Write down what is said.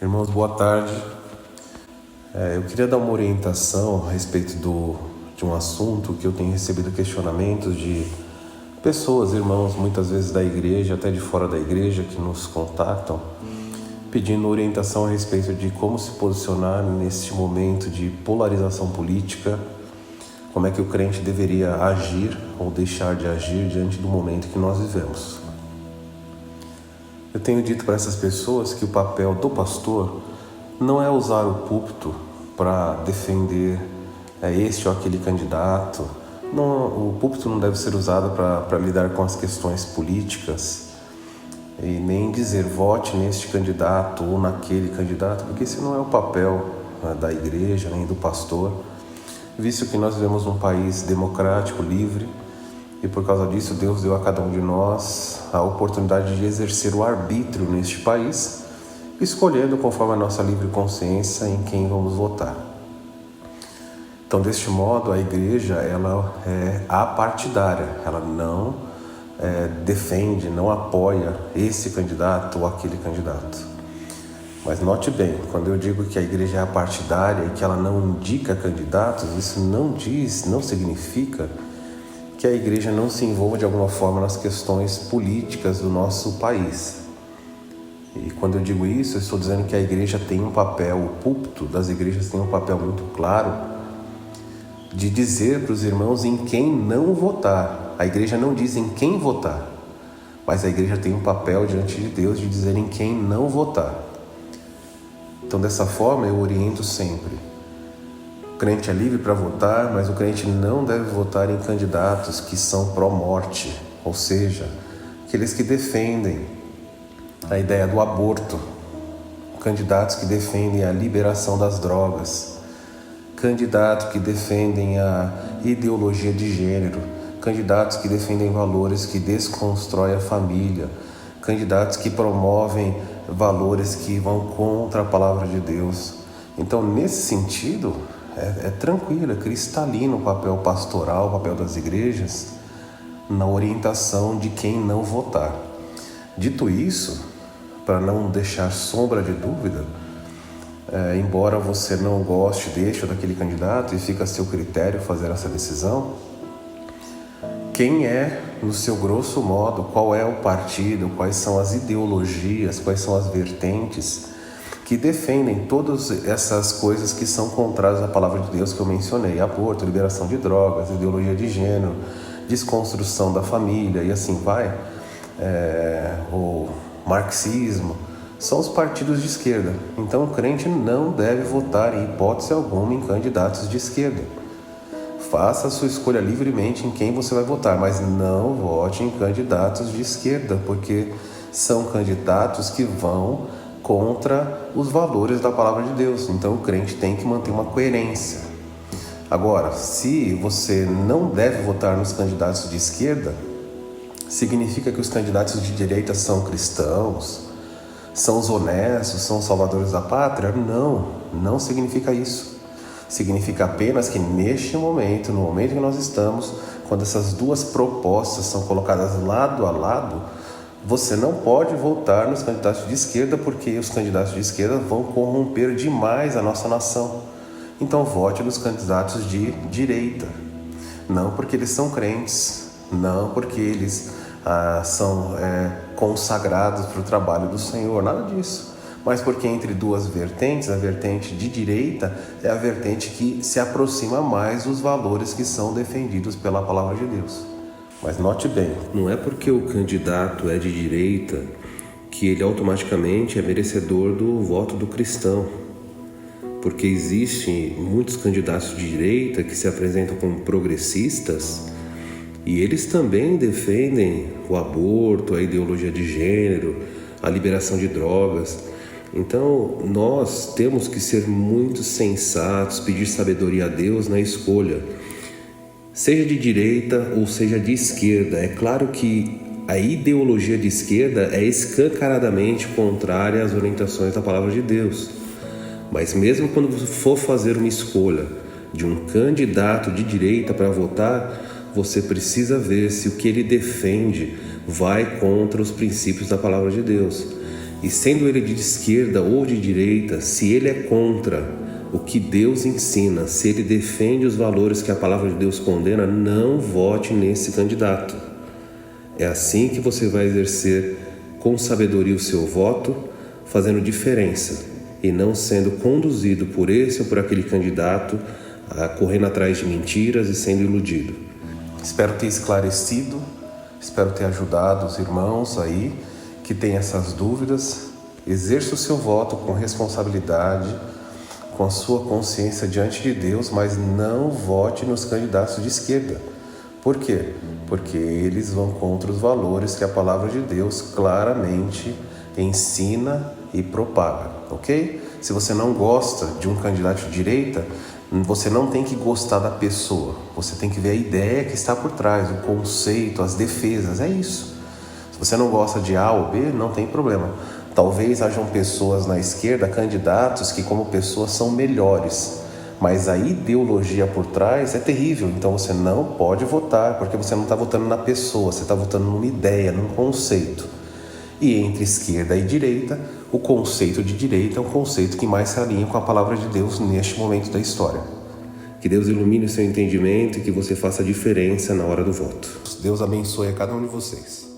Irmãos, boa tarde. Eu queria dar uma orientação a respeito de um assunto que eu tenho recebido questionamentos de pessoas, irmãos, muitas vezes da igreja, até de fora da igreja, que nos contactam, pedindo orientação a respeito de como se posicionar nesse momento de polarização política, como é que o crente deveria agir ou deixar de agir diante do momento que nós vivemos. Eu tenho dito para essas pessoas que o papel do pastor não é usar o púlpito para defender este ou aquele candidato. Não, o púlpito não deve ser usado para lidar com as questões políticas e nem dizer vote neste candidato ou naquele candidato, porque esse não é o papel da igreja nem do pastor, visto que nós vivemos num país democrático, livre, e por causa disso Deus deu a cada um de nós a oportunidade de exercer o arbítrio neste país, escolhendo conforme a nossa livre consciência em quem vamos votar. Então, deste modo, a igreja ela é apartidária, ela não defende, não apoia esse candidato ou aquele candidato. Mas note bem, quando eu digo que a igreja é apartidária e que ela não indica candidatos, isso não significa que a igreja não se envolva de alguma forma nas questões políticas do nosso país. E quando eu digo isso, eu estou dizendo que a igreja tem um papel, o púlpito das igrejas tem um papel muito claro de dizer para os irmãos em quem não votar. A igreja não diz em quem votar, mas a igreja tem um papel diante de Deus de dizer em quem não votar. Então, dessa forma, eu oriento sempre. O crente é livre para votar, mas o crente não deve votar em candidatos que são pró-morte, ou seja, aqueles que defendem a ideia do aborto, candidatos que defendem a liberação das drogas, candidatos que defendem a ideologia de gênero, candidatos que defendem valores que desconstroem a família, candidatos que promovem valores que vão contra a palavra de Deus. Então, nesse sentido, é tranquilo, é cristalino o papel pastoral, o papel das igrejas na orientação de quem não votar. Dito isso, para não deixar sombra de dúvida, embora você não goste deste ou daquele candidato e fica a seu critério fazer essa decisão, quem é, no seu grosso modo, qual é o partido, quais são as ideologias, quais são as vertentes que defendem todas essas coisas que são contrárias à palavra de Deus que eu mencionei: aborto, liberação de drogas, ideologia de gênero, desconstrução da família e assim vai, o marxismo, são os partidos de esquerda. Então o crente não deve votar em hipótese alguma em candidatos de esquerda. Faça a sua escolha livremente em quem você vai votar, mas não vote em candidatos de esquerda, porque são candidatos que vão contra os valores da palavra de Deus. Então o crente tem que manter uma coerência. Agora, se você não deve votar nos candidatos de esquerda, significa que os candidatos de direita são cristãos, são os honestos, são os salvadores da pátria? Não significa isso. Significa apenas que neste momento, no momento que nós estamos, quando essas duas propostas são colocadas lado a lado, você não pode votar nos candidatos de esquerda, porque os candidatos de esquerda vão corromper demais a nossa nação. Então vote nos candidatos de direita, não porque eles são crentes, não porque eles são consagrados para o trabalho do Senhor, nada disso, mas porque entre duas vertentes, a vertente de direita é a vertente que se aproxima mais dos valores que são defendidos pela palavra de Deus. Mas note bem, não é porque o candidato é de direita que ele automaticamente é merecedor do voto do cristão, porque existem muitos candidatos de direita que se apresentam como progressistas e eles também defendem o aborto, a ideologia de gênero, a liberação de drogas. Então, nós temos que ser muito sensatos, pedir sabedoria a Deus na escolha, seja de direita ou seja de esquerda. É claro que a ideologia de esquerda é escancaradamente contrária às orientações da palavra de Deus. Mas mesmo quando você for fazer uma escolha de um candidato de direita para votar, você precisa ver se o que ele defende vai contra os princípios da palavra de Deus. E sendo ele de esquerda ou de direita, se ele é contra o que Deus ensina, se ele defende os valores que a palavra de Deus condena, não vote nesse candidato. É assim que você vai exercer com sabedoria o seu voto, fazendo diferença e não sendo conduzido por esse ou por aquele candidato, correndo atrás de mentiras e sendo iludido. Espero ter esclarecido, espero ter ajudado os irmãos aí que têm essas dúvidas. Exerça o seu voto com responsabilidade, com a sua consciência diante de Deus, mas não vote nos candidatos de esquerda. Por quê? Porque eles vão contra os valores que a palavra de Deus claramente ensina e propaga, ok? Se você não gosta de um candidato de direita, você não tem que gostar da pessoa, você tem que ver a ideia que está por trás, o conceito, as defesas, é isso. Se você não gosta de A ou B, não tem problema. Talvez hajam pessoas na esquerda, candidatos que como pessoas são melhores, mas a ideologia por trás é terrível, então você não pode votar, porque você não está votando na pessoa, você está votando numa ideia, num conceito. E entre esquerda e direita, o conceito de direita é um conceito que mais se alinha com a palavra de Deus neste momento da história. Que Deus ilumine o seu entendimento e que você faça a diferença na hora do voto. Deus abençoe a cada um de vocês.